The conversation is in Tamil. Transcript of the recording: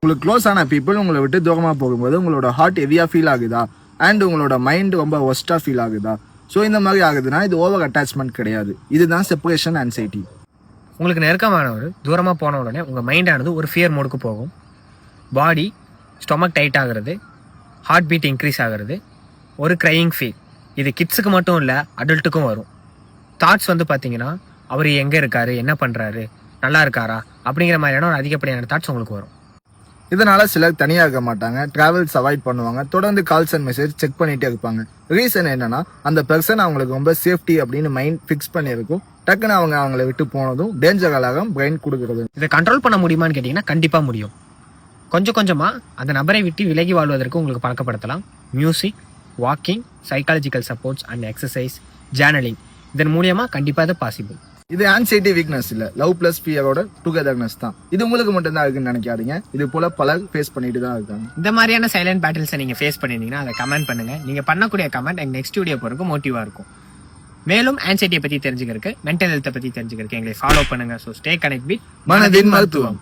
உங்களுக்கு க்ளோஸ் ஆன பீப்புள் உங்களை விட்டு தூரமாக போகும்போது உங்களோட ஹார்ட் ஹெவியாக ஃபீல் ஆகுதா அண்ட் உங்களோட மைண்ட் ரொம்ப ஒஸ்ட்டாக ஃபீல் ஆகுதா? ஸோ இந்த மாதிரி ஆகுதுன்னா இது ஓவர் அட்டாச்மெண்ட் கிடையாது, இதுதான் செப்பரேஷன் ஆன்சைட்டி. உங்களுக்கு நெருக்கமானவர் தூரமாக போன உடனே உங்கள் மைண்டானது ஒரு ஃபியர் மோடுக்கு போகும். பாடி ஸ்டொமக் டைட் ஆகிறது, ஹார்ட் பீட் இன்க்ரீஸ் ஆகிறது, ஒரு க்ரையிங் ஃபீல். இது கிட்ஸுக்கு மட்டும் இல்லை, அடல்ட்டுக்கும் வரும். தாட்ஸ் வந்து பார்த்தீங்கன்னா அவர் எங்கே இருக்காரு, என்ன பண்ணுறாரு, நல்லா இருக்காரா அப்படிங்கிற மாதிரியான ஒரு அதிகப்படியான தாட்ஸ் உங்களுக்கு வரும். இதனால சிலர் தனியாக இருக்க மாட்டாங்க, டிராவல்ஸ் அவாய்ட் பண்ணுவாங்க, தொடர்ந்து கால்ஸ் அண்ட் மெசேஜ் செக் பண்ணிட்டே இருப்பாங்க. ரீசன் என்னன்னா அந்த பர்சன் அவங்களுக்கு ரொம்ப சேஃப்டி அப்படின்னு மைண்ட் ஃபிக்ஸ் பண்ணியிருக்கும். டக்குன்னு அவங்கள விட்டு போனதும் டேஞ்சர் அலாரம் பிரெயின் கொடுக்குறது. இதை கண்ட்ரோல் பண்ண முடியுமான்னு கேட்டிங்கன்னா கண்டிப்பாக முடியும். கொஞ்சம் கொஞ்சமாக அந்த நபரை விட்டு விலகி வாழ்வதற்கு உங்களுக்கு பழக்கப்படுத்தலாம். Music, walking, psychological supports and exercise, journaling, இதன் மூலியமாக கண்டிப்பாக அது பாசிபிள். இது ஆன்சைட்டி வீக்னஸ் இல்ல, லவ் பிளஸ் ஃபியரோட டுகெதர்னஸ் தான். இது உங்களுக்கு மட்டும் தான் இருக்குன்னு நினைக்காதீங்க, இது போல பலர் ஃபேஸ் பண்ணிட்டு தான் இருக்காங்க. இந்த மாதிரியான சைலண்ட் பேட்டில்ஸை நீங்கள் ஃபேஸ் பண்ணியிருந்தீங்கன்னா அதை கமெண்ட் பண்ணுங்க. நீங்கள் பண்ணக்கூடிய கமெண்ட் எங்கள் நெக்ஸ்ட் வீடியோ போகிறதுக்கு மோட்டிவாக இருக்கும். மேலும் ஆன்சைட்டியை பற்றி தெரிஞ்சுக்கிறதுக்கு, மென்டல் ஹெல்த்தை பற்றி தெரிஞ்சுக்கிறதுக்கு எங்களை ஃபாலோ பண்ணுங்க. ஸோ ஸ்டே கனெக்ட் வித் மனதின் மருத்துவம்.